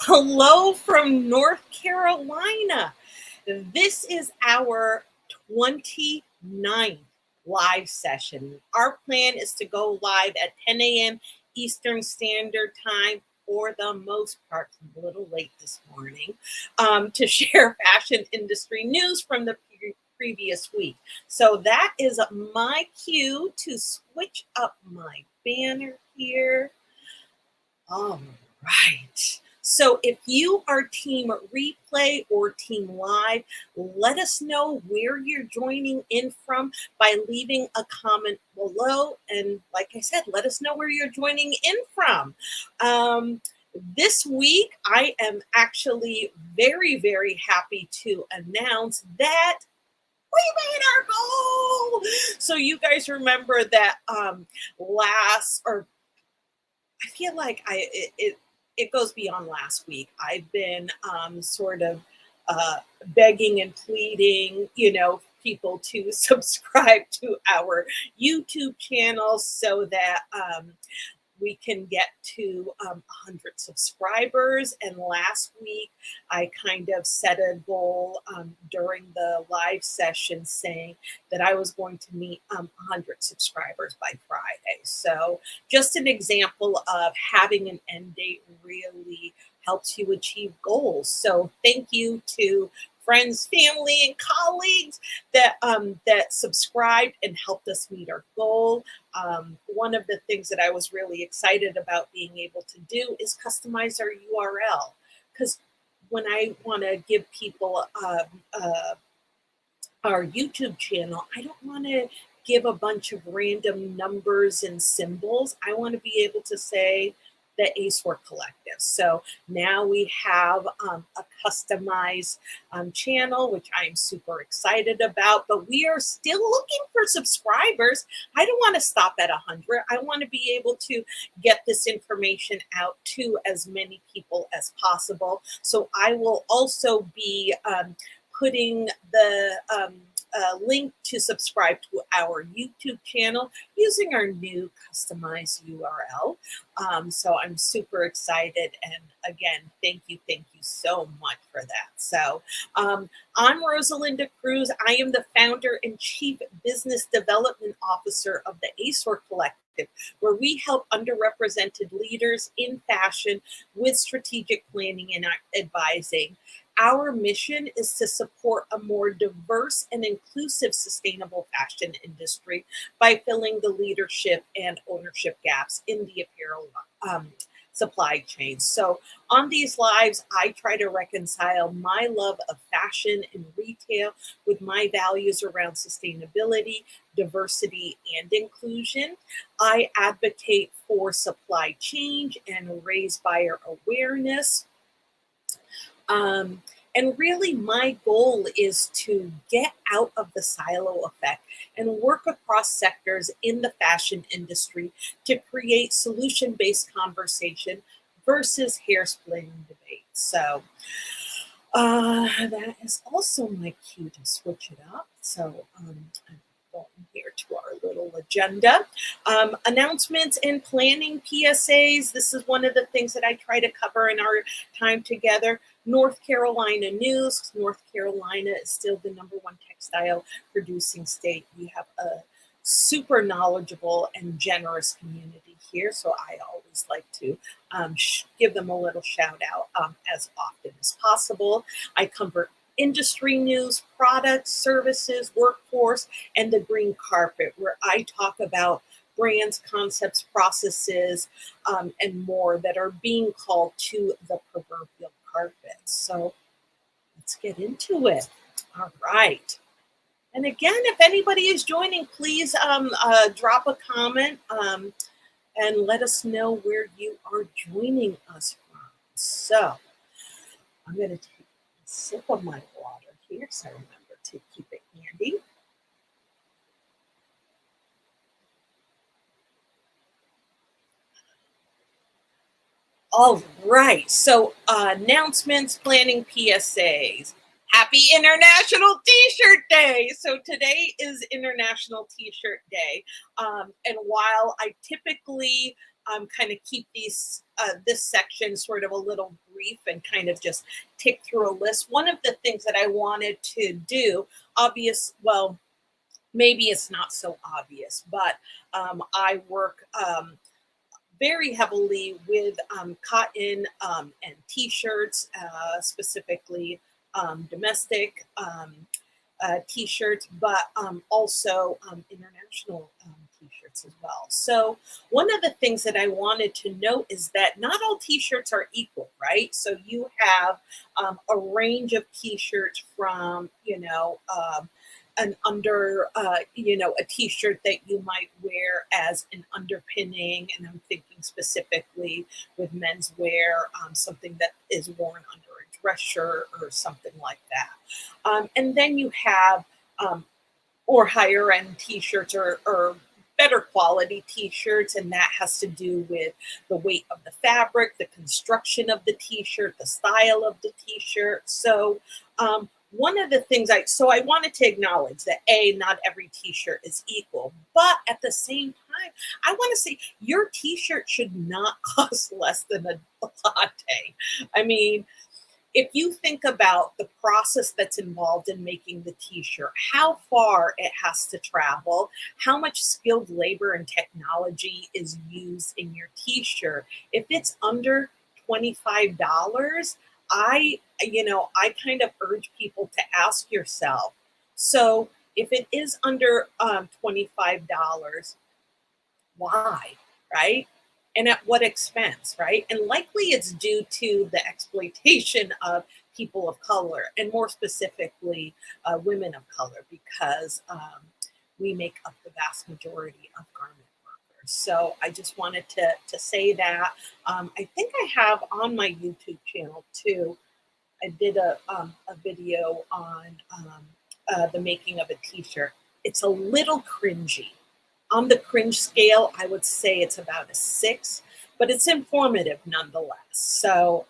Hello from North Carolina. This is our 29th live session. Our plan is to go live at 10 a.m. Eastern Standard Time, for the most part, a little late this morning, to share fashion industry news from the previous week. So that is my cue to switch up my banner here. All right. So if you are team replay or team live, let us know where you're joining in from by leaving a comment below. And like I said, let us know where you're joining in from. This week, I am actually very, very happy to announce that we made our goal. So you guys remember that I feel like it goes beyond last week. I've been sort of begging and pleading, people to subscribe to our YouTube channel so that we can get to 100 subscribers. And last week, I kind of set a goal during the live session saying that I was going to meet 100 subscribers by Friday. So just an example of having an end date really helps you achieve goals. So thank you to friends, family, and colleagues that subscribed and helped us meet our goal. One of the things that I was really excited about being able to do is customize our URL, because when I want to give people our YouTube channel, I don't want to give a bunch of random numbers and symbols. I want to be able to say the ACEWORK Collective. So now we have a customized channel, which I'm super excited about, but we are still looking for subscribers. I don't want to stop at 100. I want to be able to get this information out to as many people as possible. So I will also be putting the link to subscribe to our YouTube channel using our new customized URL. So I'm super excited. And again, thank you so much for that. So I'm Rosalinda Cruz. I am the founder and chief business development officer of the ACEWORK Collective, where we help underrepresented leaders in fashion with strategic planning and advising. Our mission is to support a more diverse and inclusive sustainable fashion industry by filling the leadership and ownership gaps in the apparel supply chain. So on these lives, I try to reconcile my love of fashion and retail with my values around sustainability, diversity, and inclusion. I advocate for supply change and raise buyer awareness. And really, my goal is to get out of the silo effect and work across sectors in the fashion industry to create solution-based conversation versus hair-splitting debate. So that is also my cue to switch it up. So I'm going here to our little agenda. Announcements and planning PSAs. This is one of the things that I try to cover in our time together. North Carolina news. North Carolina is still the #1 textile producing state. We have a super knowledgeable and generous community here, so I always like to give them a little shout out as often as possible. I cover industry news, products, services, workforce, and the green carpet, where I talk about brands, concepts, processes, and more that are being called to the proverbial carpet. So let's get into it. All right. And again, if anybody is joining, please drop a comment and let us know where you are joining us from. So I'm going to take a sip of my water here, so I remember to keep it handy. All right, so announcements, planning, PSAs. Happy International T-Shirt Day! So today is International T-Shirt Day. And while I typically kind of keep this section sort of a little brief and kind of just tick through a list. One of the things that I wanted to do, well, maybe it's not so obvious, but I work very heavily with cotton and t-shirts, specifically domestic t-shirts, but also international t-shirts as well. So one of the things that I wanted to note is that not all t-shirts are equal, right? So you have a range of t-shirts from, an a t-shirt that you might wear as an underpinning, and I'm thinking specifically with menswear, something that is worn under a dress shirt or something like that. And then you have or higher end t-shirts or better quality t-shirts, and that has to do with the weight of the fabric, the construction of the t-shirt, the style of the t-shirt. So one of the things I wanted to acknowledge that not every t-shirt is equal, but at the same time, I want to say your t-shirt should not cost less than a latte. I mean, if you think about the process that's involved in making the t-shirt, how far it has to travel, how much skilled labor and technology is used in your t-shirt, if it's under $25, I kind of urge people to ask yourself, so if it is under $25, why, right? And at what expense, right? And likely it's due to the exploitation of people of color, and more specifically, women of color, because we make up the vast majority of garment workers. So I just wanted to say that. I think I have on my YouTube channel too. I did a video on the making of a t-shirt. It's a little cringy. On the cringe scale, I would say it's about a 6, but it's informative nonetheless. So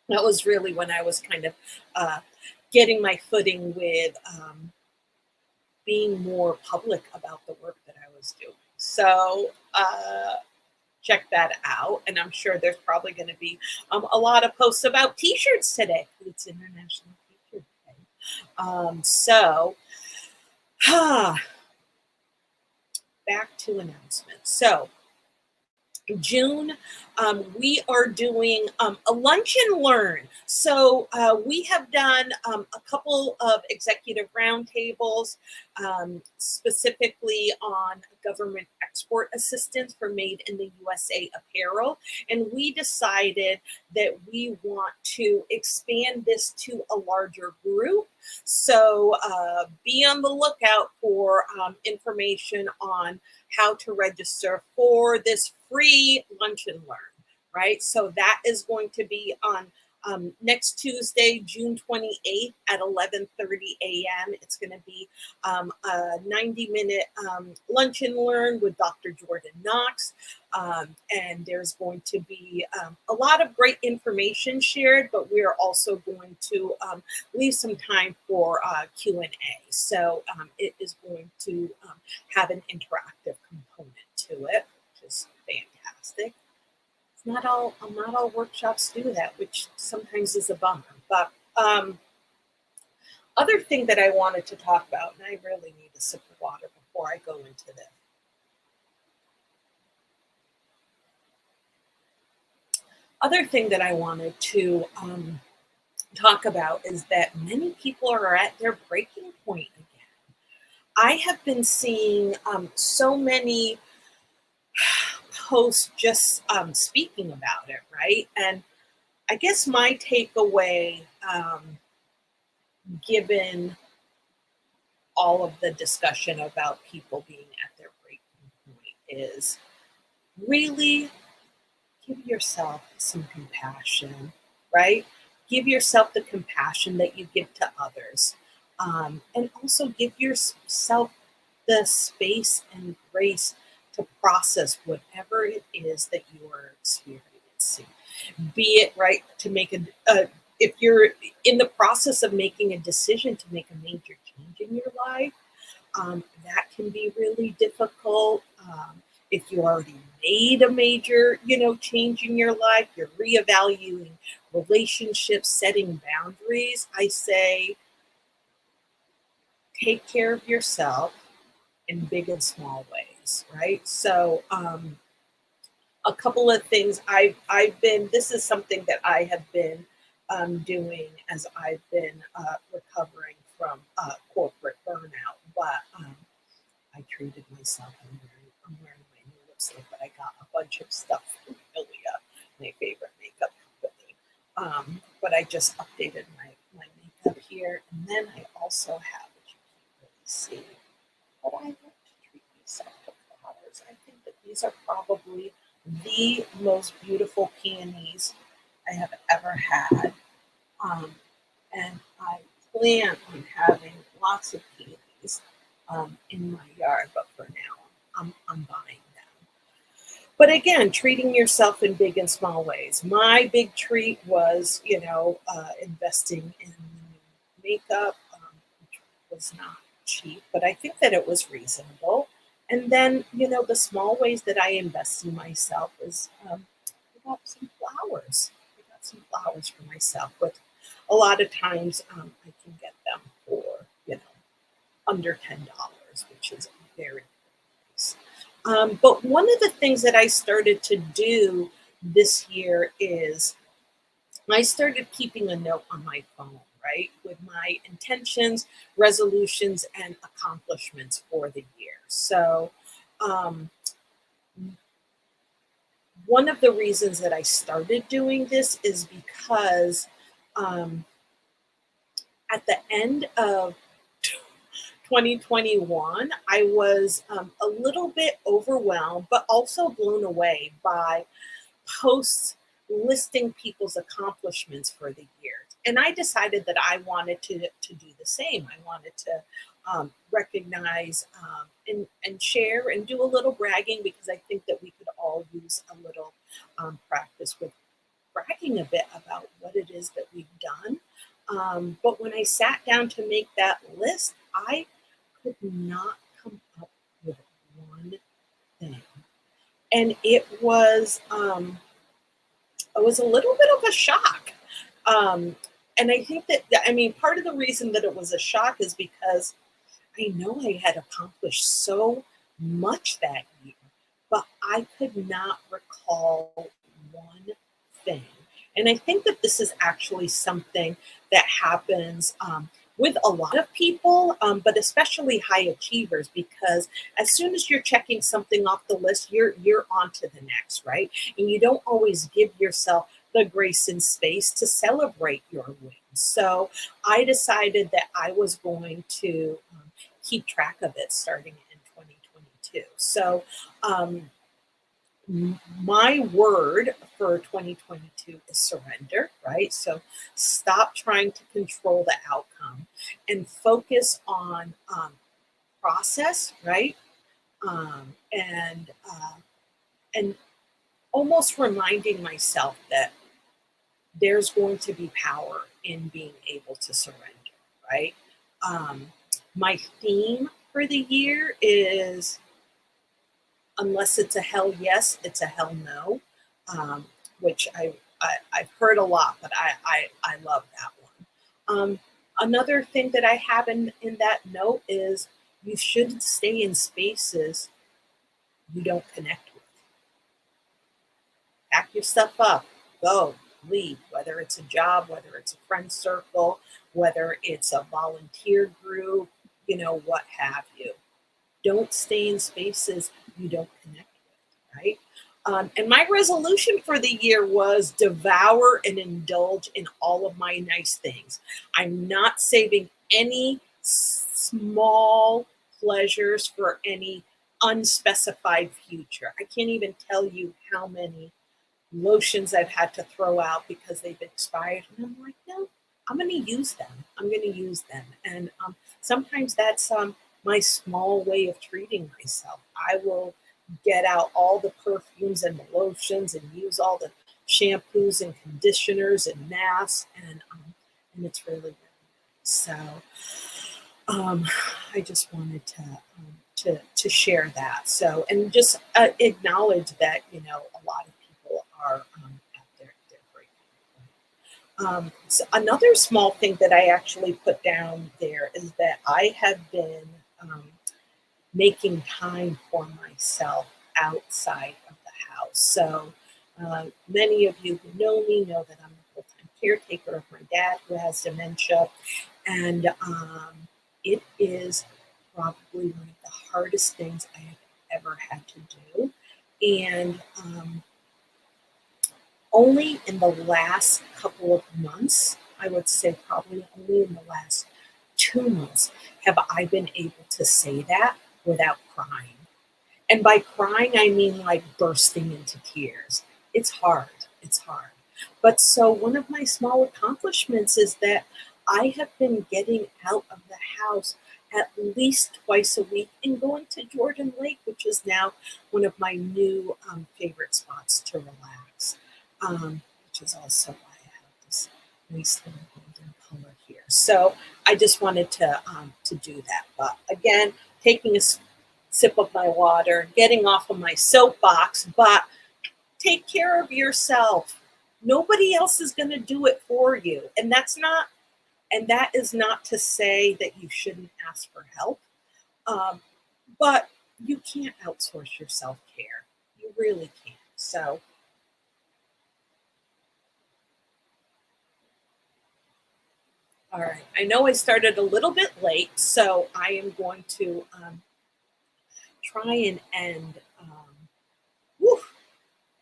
that was really when I was kind of getting my footing with being more public about the work that I was doing. So check that out. And I'm sure there's probably going to be a lot of posts about t-shirts today. It's International T-shirt Day. Back to announcements. So June, we are doing a lunch and learn. So we have done a couple of executive roundtables, specifically on government export assistance for Made in the USA apparel. And we decided that we want to expand this to a larger group. So be on the lookout for information on how to register for this free lunch and learn, right? So that is going to be on next Tuesday, June 28th at 11:30 a.m. It's going to be a 90-minute lunch and learn with Dr. Jordan Knox. And there's going to be a lot of great information shared, but we are also going to leave some time for Q&A. So it is going to have an interactive component to it, which is fantastic. Not all workshops do that, which sometimes is a bummer. But other thing that I wanted to talk about, and I really need a sip of water before I go into this. Other thing that I wanted to talk about is that many people are at their breaking point again. I have been seeing so many posts just speaking about it, right? And I guess my takeaway, given all of the discussion about people being at their breaking point, is really give yourself some compassion, right? Give yourself the compassion that you give to others. And also give yourself the space and grace to process whatever it is that you are experiencing. Be it, right, to make if you're in the process of making a decision to make a major change in your life, that can be really difficult. If you already made a major, change in your life, you're reevaluating relationships, setting boundaries, I say take care of yourself in big and small ways, right? So, a couple of things I've been. This is something that I have been doing as I've been recovering from corporate burnout. But I treated myself. I'm wearing my new lipstick, but I got a bunch of stuff from Ilia, my favorite makeup company. But I just updated my makeup here, and then I also have, which you can't really see, but I like to treat myself to flowers. I think that these are probably the most beautiful peonies I have ever had. Um, and I plan on having lots of peonies in my yard, but for now, I'm buying them. But again, treating yourself in big and small ways. My big treat was, investing in makeup, which was not cheap, but I think that it was reasonable. And then, the small ways that I invest in myself is I got some flowers. I got some flowers for myself. But a lot of times I can get them for, under $10, which is very nice. But one of the things that I started to do this year is I started keeping a note on my phone, right, with my intentions, resolutions, and accomplishments for the year. So, um, one of the reasons that I started doing this is because um, at the end of 2021, I was a little bit overwhelmed, but also blown away by posts listing people's accomplishments for the year. And I decided that I wanted to do the same. I wanted to recognize and share and do a little bragging because I think that we could all use a little practice with bragging a bit about what it is that we've done. But when I sat down to make that list, I could not come up with one thing. And it was a little bit of a shock. And I think that, I mean, part of the reason that it was a shock is because I know I had accomplished so much that year, but I could not recall one thing. And I think that this is actually something that happens with a lot of people, but especially high achievers, because as soon as you're checking something off the list, you're on to the next, right? And you don't always give yourself the grace and space to celebrate your wins. So I decided that I was going to keep track of it starting in 2022. So my word for 2022 is surrender, right? So stop trying to control the outcome and focus on process, right? And almost reminding myself that there's going to be power in being able to surrender, right? Um, my theme for the year is unless it's a hell yes, it's a hell no, um, which I've heard a lot, but I love that one. Another thing that I have in that note is you shouldn't stay in spaces you don't connect with. Pack your stuff up, go, leave, whether it's a job, whether it's a friend circle, whether it's a volunteer group, what have you. Don't stay in spaces you don't connect with, right? And my resolution for the year was devour and indulge in all of my nice things. I'm not saving any small pleasures for any unspecified future. I can't even tell you how many lotions I've had to throw out because they've expired. And I'm like, no, I'm going to use them. I'm going to use them. And sometimes that's my small way of treating myself. I will get out all the perfumes and the lotions and use all the shampoos and conditioners and masks. And it's really, really nice. So I just wanted to to share that. So, and just acknowledge that, a lot of people are at their breaking point. So another small thing that I actually put down there is that I have been making time for myself outside of the house. So many of you who know me know that I'm a full-time caretaker of my dad who has dementia, and it is probably one of the hardest things I have ever had to do. And only in the last couple of months, I would say probably only in the last 2 months, have I been able to say that without crying. And by crying, I mean like bursting into tears. It's hard. It's hard. But so one of my small accomplishments is that I have been getting out of the house at least twice a week and going to Jordan Lake, which is now one of my new favorite spots to relax, which is also why I have this nice little golden color here. So I just wanted to do that. But again, taking a sip of my water, getting off of my soapbox, but take care of yourself. Nobody else is going to do it for you. And that is not to say that you shouldn't ask for help, but you can't outsource your self-care. You really can't. So, all right. I know I started a little bit late, so I am going to try and end whew,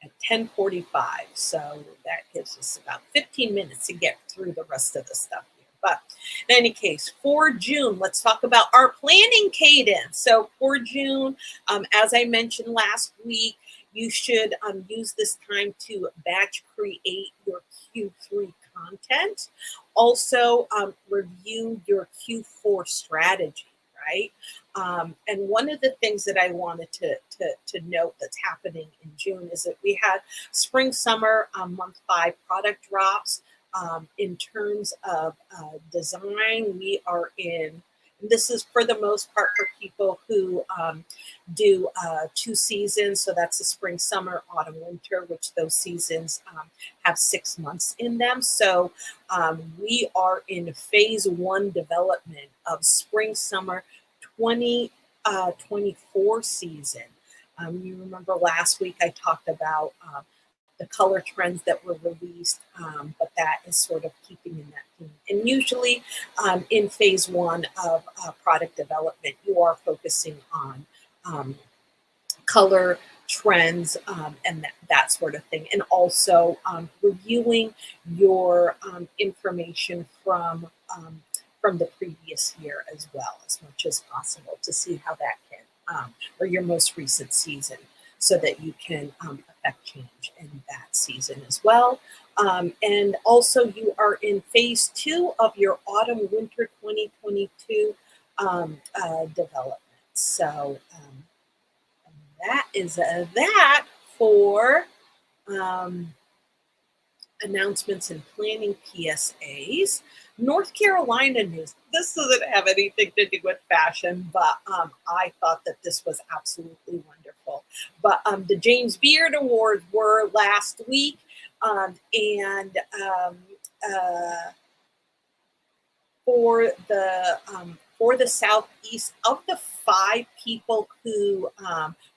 at 10:45. So that gives us about 15 minutes to get through the rest of the stuff here. But in any case, for June, let's talk about our planning cadence. So for June, as I mentioned last week, you should use this time to batch create your Q3 content. Also, review your Q4 strategy, right? And one of the things that I wanted to note that's happening in June is that we had spring summer month 5 product drops. In terms of design, we are in. This is for the most part for people who do 2 seasons. So that's the spring, summer, autumn, winter, which those seasons have 6 months in them. So we are in phase 1 development of spring, summer 2024 season. You remember last week I talked about the color trends that were released, but that is sort of keeping in that theme. And usually in phase 1 of product development, you are focusing on color trends and that sort of thing. And also reviewing your information from the previous year as well, as much as possible, to see how that can, or your most recent season, so that you can affect change in that season as well. And also, you are in phase 2 of your autumn winter 2022 development. So that is that for announcements and planning PSAs. North Carolina news. This doesn't have anything to do with fashion, but I thought that this was absolutely wonderful. But the James Beard Awards were last week, and for the Southeast, of the 5 people who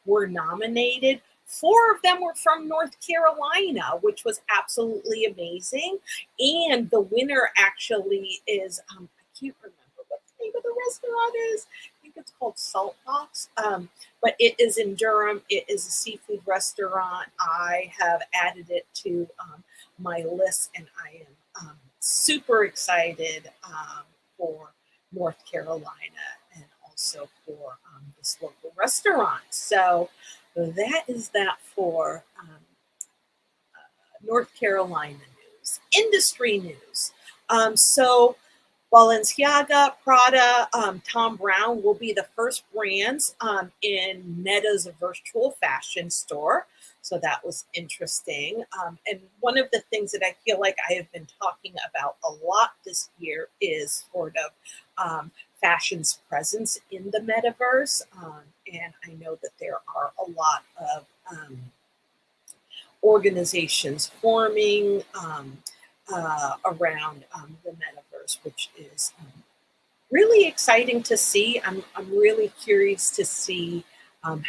were nominated, 4 of them were from North Carolina, which was absolutely amazing. And the winner actually is, I can't remember what the name of the restaurant is. I think it's called Salt Box, but it is in Durham. It is a seafood restaurant. I have added it to my list, and I am super excited for North Carolina and also for this local restaurant. So that is that for North Carolina news. Industry news. So Balenciaga, Prada, Tom Brown will be the first brands in Meta's virtual fashion store. So that was interesting. And one of the things that I feel like I have been talking about a lot this year is sort of fashion's presence in the metaverse. And I know that there are a lot of organizations forming around the metaverse, which is really exciting to see. I'm really curious to see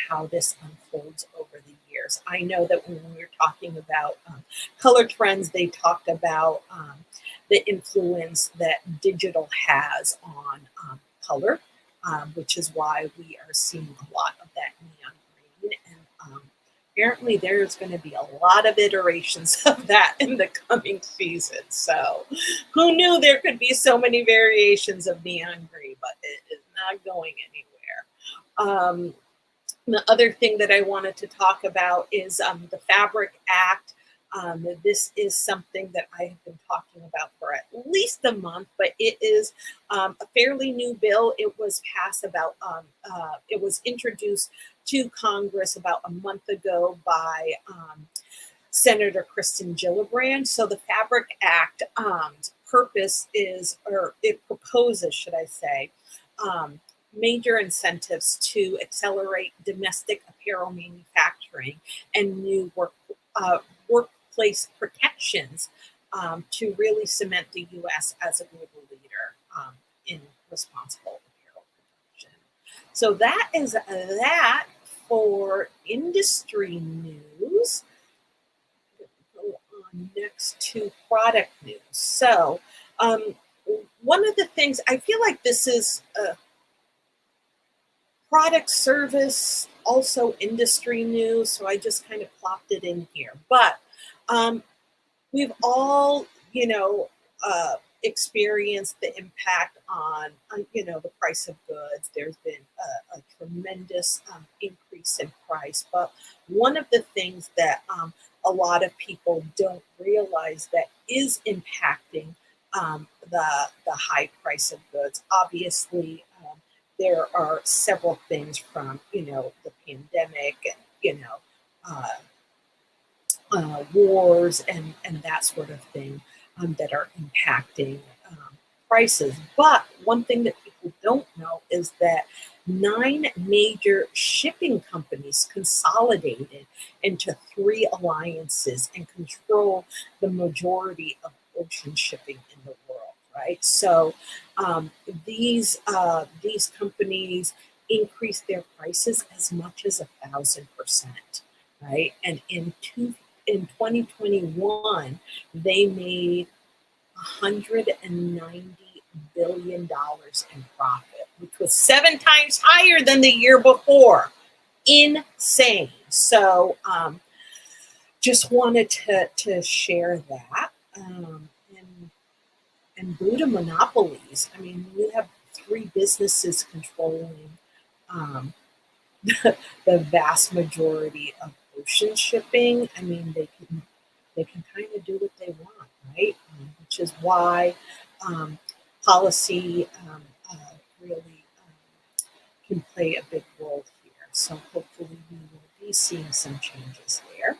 how this unfolds over the years. I know that when we were talking about color trends, they talked about the influence that digital has on color, which is why we are seeing a lot of that neon green. And apparently there's going to be a lot of iterations of that in the coming season. So who knew there could be so many variations of neon green, but it is not going anywhere. The other thing that I wanted to talk about is the Fabric Act. This is something that I have been talking about for at least a month, but it is a fairly new bill. It was passed about, it was introduced to Congress about a month ago by Senator Kristen Gillibrand. So the Fabric Act purpose is, or it proposes, should I say, major incentives to accelerate domestic apparel manufacturing and new workplace protections to really cement the U.S. as a global leader in responsible apparel production. So that is that for industry news. Go on next to product news. So one of the things, I feel like this is product, service, also industry news, so I just kind of plopped it in here. But we've all, experienced the impact on the price of goods. There's been a tremendous increase in price. But one of the things that a lot of people don't realize that is impacting the high price of goods, obviously, there are several things from, the pandemic and, wars and that sort of thing that are impacting prices. But one thing that people don't know is that 9 major shipping companies consolidated into 3 alliances and control the majority of ocean shipping in the world. Right, so these companies increase their prices as much as 1,000%. Right, and in 2021, they made $190 billion in profit, which was 7 times higher than the year before. Insane. So just wanted to share that. And Buddha monopolies. I mean, you have 3 businesses controlling the vast majority of ocean shipping. I mean, they can kind of do what they want, right? Which is why policy really can play a big role here. So hopefully we will be seeing some changes there.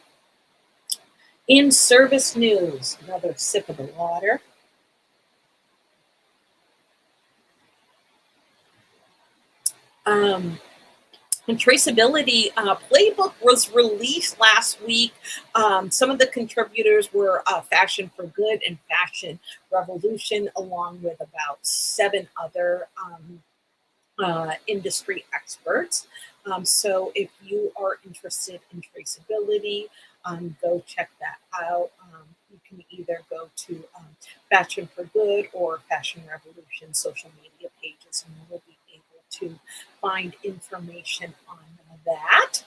In service news, another sip of the water. And traceability playbook was released last week. Some of the contributors were Fashion for Good and Fashion Revolution, along with about 7 other industry experts. So if you are interested in traceability, go check that out. You can either go to Fashion for Good or Fashion Revolution social media pages, and you will be able to find information on that.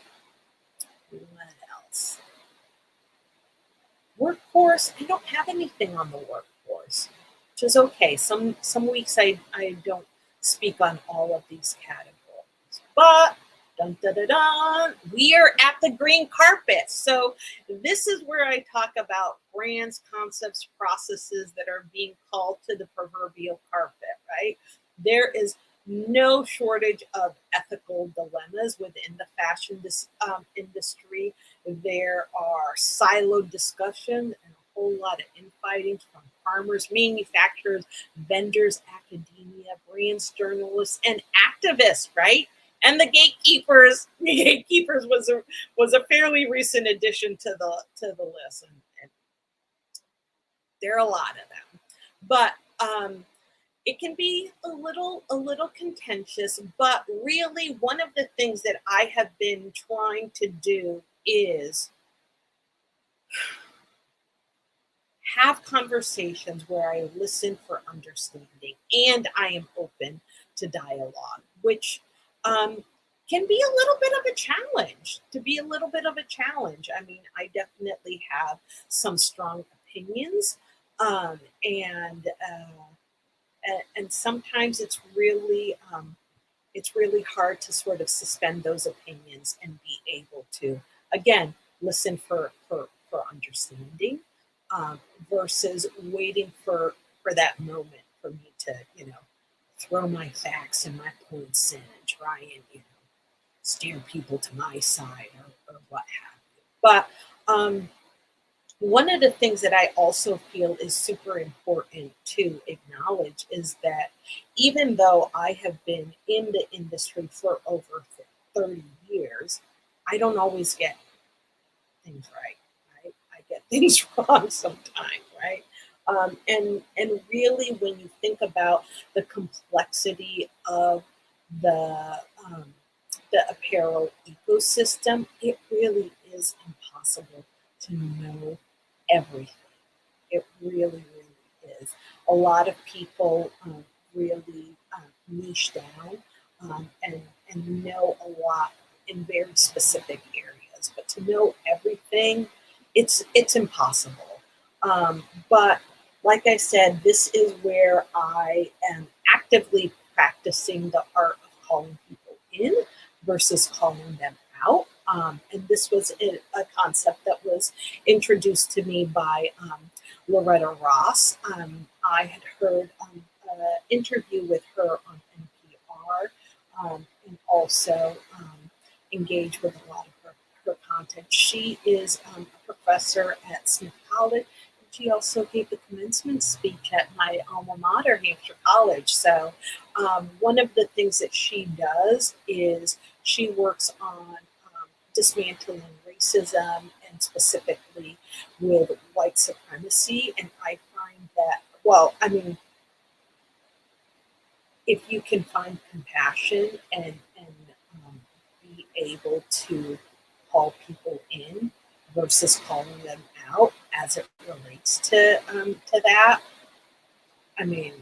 What else? Workforce. I don't have anything on the workforce, which is okay. Some weeks I don't speak on all of these categories, but dun, dun, dun, dun, we are at the green carpet. So this is where I talk about brands, concepts, processes that are being called to the proverbial carpet, right? There is no shortage of ethical dilemmas within the fashion industry. There are siloed discussions and a whole lot of infighting from farmers, manufacturers, vendors, academia, brands, journalists, and activists, right? And the gatekeepers. The gatekeepers was a fairly recent addition to the list, and there are a lot of them. But it can be a little contentious, but really one of the things that I have been trying to do is have conversations where I listen for understanding and I am open to dialogue, which um, can be a little bit of a challenge. To be a little bit of a challenge. I mean, I definitely have some strong opinions, and sometimes it's really hard to sort of suspend those opinions and be able to, again, listen for understanding, versus waiting for that moment for me to, throw my facts and my points in and try and, steer people to my side, or what have you. But one of the things that I also feel is super important to acknowledge is that even though I have been in the industry for over 30 years, I don't always get things right. Right? I get things wrong sometimes, right? And really, when you think about the complexity of the um, the apparel ecosystem, it really is impossible to know everything. It really, really is. A lot of people really niche down, and know a lot in very specific areas. But to know everything, it's impossible. But like I said, this is where I am actively practicing the art of calling people in versus calling them out. And this was a concept that was introduced to me by Loretta Ross. I had heard an interview with her on NPR, and also engaged with a lot of her content. She is a professor at Smith College. She also gave the commencement speech at my alma mater, Hampshire College. So, one of the things that she does is she works on dismantling racism, and specifically with white supremacy. And I find that, well, I mean, if you can find compassion and be able to call people in versus calling them out as it relates to that, I mean,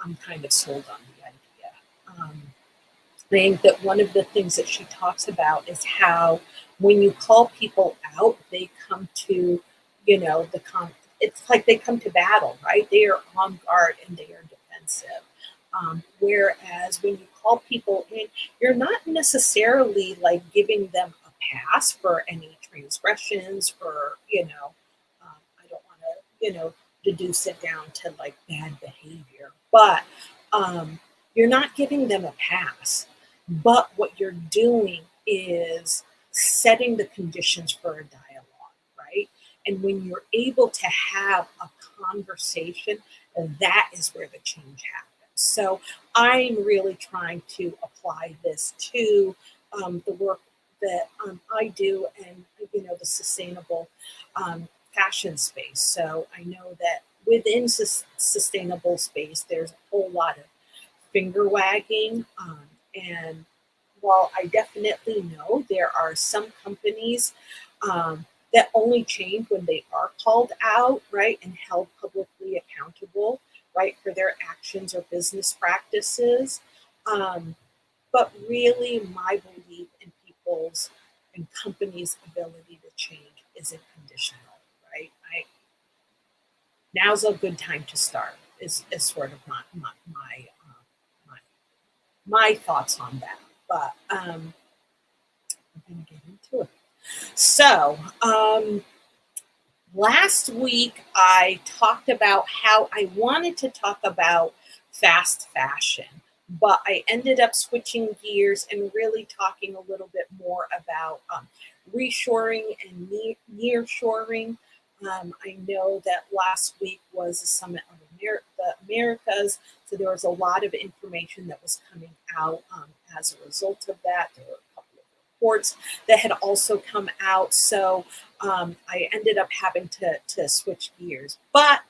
I'm kind of sold on the idea. I think that one of the things that she talks about is how when you call people out, they come to, it's like they come to battle, right? They are on guard and they are defensive. Whereas when you call people in, you're not necessarily like giving them a pass for any transgressions, or, I don't want to, deduce it down to like bad behavior, but you're not giving them a pass. But what you're doing is setting the conditions for a dialogue, right? And when you're able to have a conversation, that is where the change happens. So I'm really trying to apply this to the work that I do, and the sustainable fashion space. So I know that within sustainable space, there's a whole lot of finger wagging. And while I definitely know there are some companies that only change when they are called out, right, and held publicly accountable, right, for their actions or business practices. Um, but really, my belief in people's and companies' ability to change isn't conditional, right? Now's a good time to start. Is sort of my my thoughts on that. But I'm going to get into it. So, last week I talked about how I wanted to talk about fast fashion, but I ended up switching gears and really talking a little bit more about reshoring and nearshoring, I know that last week was the Summit of the Americas, so there was a lot of information that was coming out as a result of that. There were a couple of reports that had also come out, so I ended up having to switch gears. But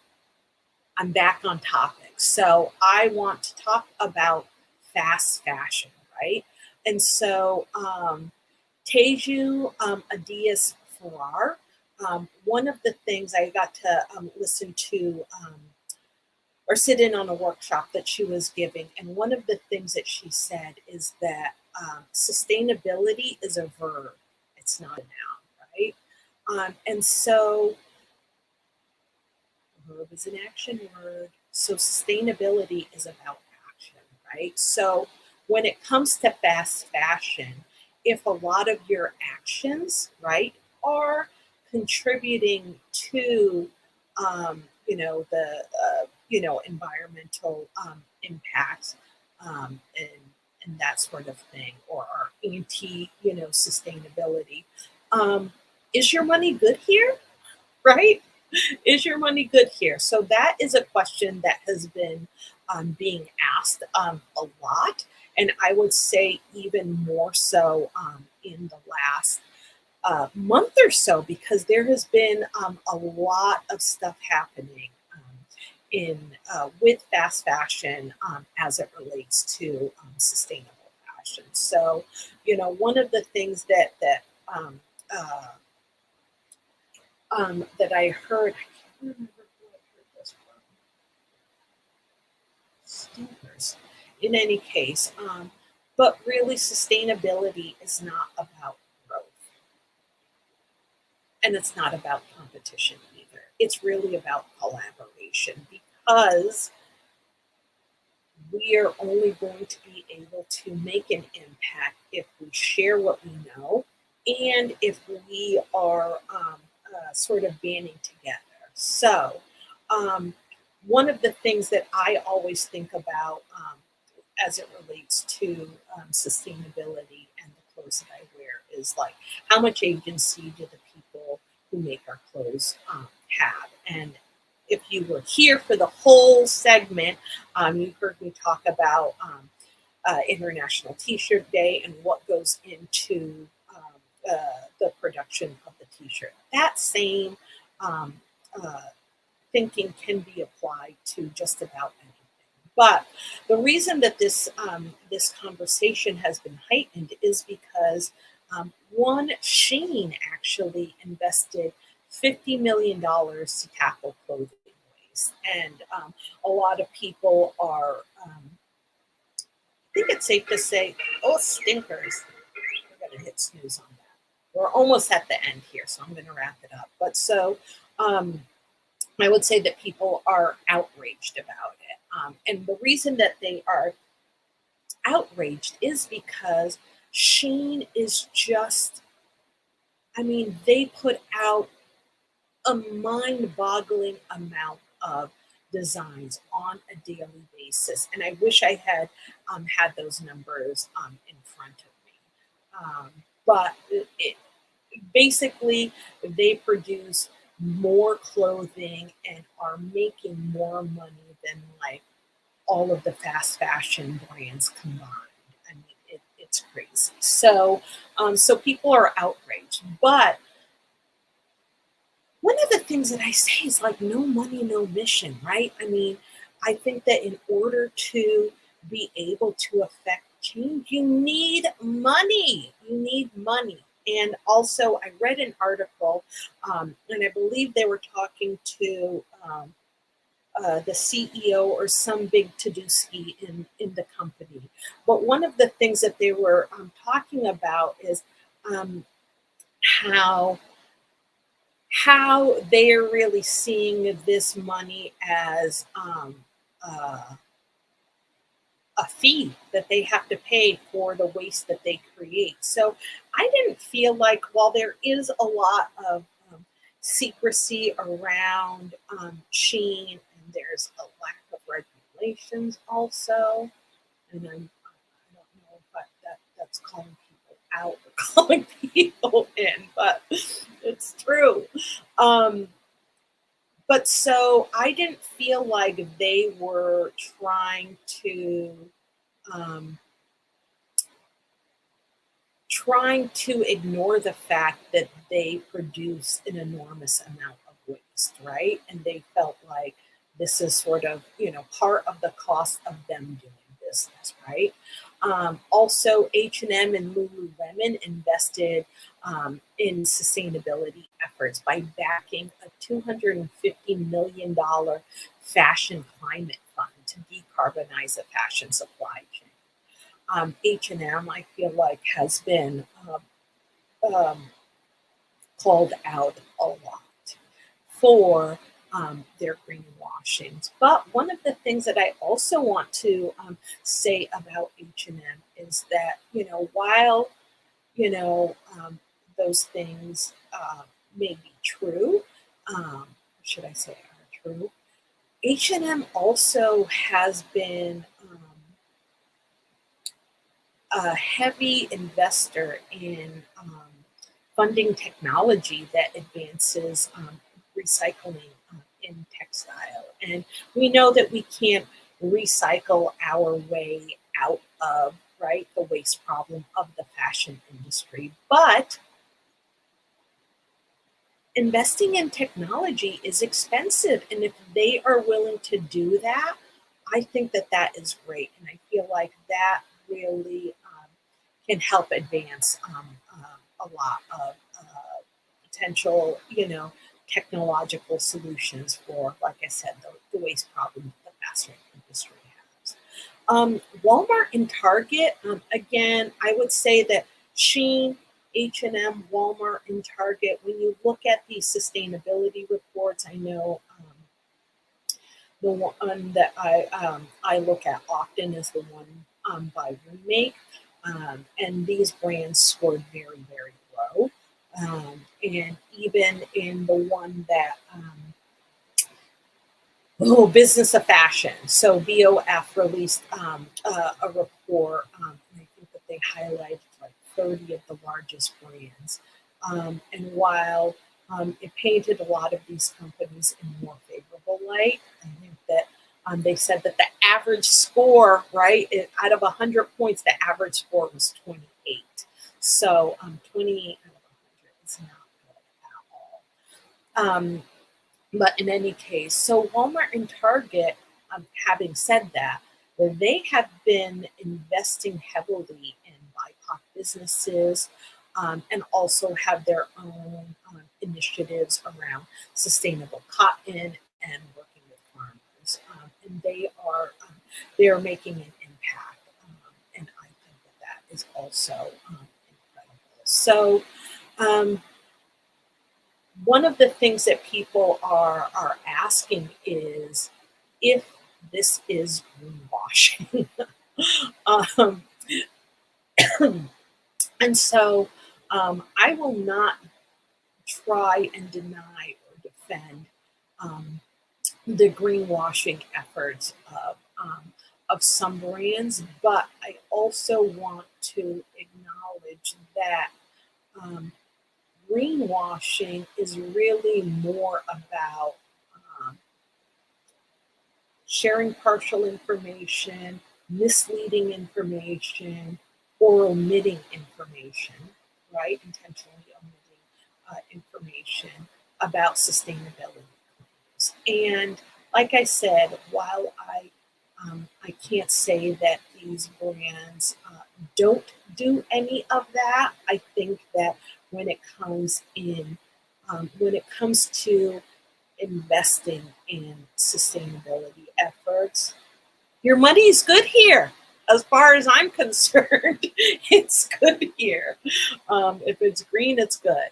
I'm back on topic. So I want to talk about fast fashion, right? And so Teju Adias Farrar, one of the things I got to listen to or sit in on a workshop that she was giving, and one of the things that she said is that sustainability is a verb, it's not a noun, right? And so verb is an action word. So sustainability is about action, right? So when it comes to fast fashion, if a lot of your actions, right, are contributing to, the environmental impacts and that sort of thing, or are anti, sustainability, um, is your money good here, right? Is your money good here? So that is a question that has been being asked a lot, and I would say even more so in the last month or so, because there has been a lot of stuff happening in with fast fashion as it relates to sustainable fashion. So, one of the things um, uh, that I heard, I can't remember who I heard this from, Stinkers. In any case, but really sustainability is not about growth and it's not about competition either. It's really about collaboration because we are only going to be able to make an impact if we share what we know and if we are sort of banding together. So, um, one of the things that I always think about as it relates to sustainability and the clothes that I wear is like, how much agency do the people who make our clothes have? And if you were here for the whole segment, you heard me talk about International T-shirt Day and what goes into the production of the T-shirt. That same um, uh, thinking can be applied to just about anything. But the reason that this conversation has been heightened is because one, Shane actually invested $50 million to tackle clothing waste, and a lot of people are. I think it's safe to say, oh stinkers! We're going to hit snooze on that. We're almost at the end here, so I'm going to wrap it up. But so. I would say that people are outraged about it. And the reason that they are outraged is because Shane is just, I mean, they put out a mind boggling amount of designs on a daily basis. And I wish I had those numbers in front of me. But basically, they produce more clothing and are making more money than like all of the fast fashion brands combined. I mean, it's crazy. So people are outraged. But one of the things that I say is like, no money, no mission, right? I mean, I think that in order to be able to affect change, you need money. You need money. And also, I read an article, and I believe they were talking to the CEO or some big to-do-ski in the company. But one of the things that they were talking about is um, how they're really seeing this money as uh, a fee that they have to pay for the waste that they create. So I didn't feel like, while there is a lot of secrecy around Sheen, and there's a lack of regulations also, and I don't know if that's calling people out or calling people in, but it's true. Um, But so I didn't feel like they were um, trying to ignore the fact that they produce an enormous amount of waste, right? And they felt like this is sort of, part of the cost of them doing business, right? Also, H&M and Lululemon invested in sustainability efforts by backing a $250 million fashion climate fund to decarbonize the fashion supply chain. H&M, I feel like, has been um, called out a lot for their greenwashings. But one of the things that I also want to say about H&M is that, while, you know, um, those things may be true, should I say are true, H&M also has been a heavy investor in funding technology that advances recycling in textile. And we know that we can't recycle our way out of, right, the waste problem of the fashion industry. But investing in technology is expensive. And if they are willing to do that, I think that that is great. And I feel like that really can help advance a lot of potential, technological solutions for, like I said, the waste problem that the fashion industry has. Walmart and Target, again, I would say that Shein, H&M, Walmart, and Target, when you look at these sustainability reports, I know the one that I look at often is the one by Remake, and these brands scored very, very low. And even in the one that Business of Fashion. So BOF released a report, and I think that they highlighted like 30 of the largest brands. And while it painted a lot of these companies in more favorable light, I think that they said that the average score, right, out of 100 points, the average score was 28. So 28 out of 100 is not good at all. But in any case, so Walmart and Target, having said that, they have been investing heavily in BIPOC businesses, and also have their own initiatives around sustainable cotton and working with farmers. And they are making an impact, and I think that that is also incredible. So. Um, One of the things that people are asking is if this is greenwashing. um, and so I will not try and deny or defend um, the greenwashing efforts of some brands, but I also want to acknowledge that um, greenwashing is really more about um, sharing partial information, misleading information, or omitting information, right? Intentionally omitting information about sustainability claims. And like I said, while I can't say that these brands don't do any of that, I think that when it comes when it comes to investing in sustainability efforts, your money is good here. As far as I'm concerned, it's good here. If it's green, it's good.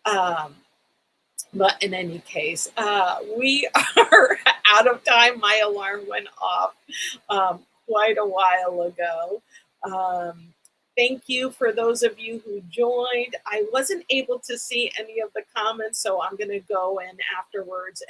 Um, but in any case, we are out of time. My alarm went off quite a while ago. Um, Thank you for those of you who joined. I wasn't able to see any of the comments, so I'm going to go in afterwards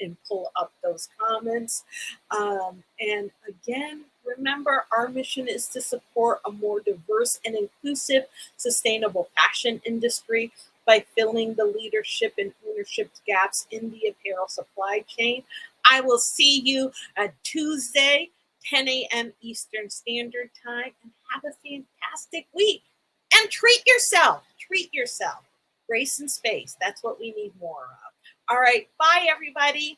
and pull up those comments. And again, remember, our mission is to support a more diverse and inclusive sustainable fashion industry by by filling the leadership and ownership gaps in the apparel supply chain. I will see you on Tuesday, 10 a.m. Eastern Standard Time, and have a fantastic week. And treat yourself. Treat yourself. Grace and space. That's what we need more of. All right. Bye, everybody.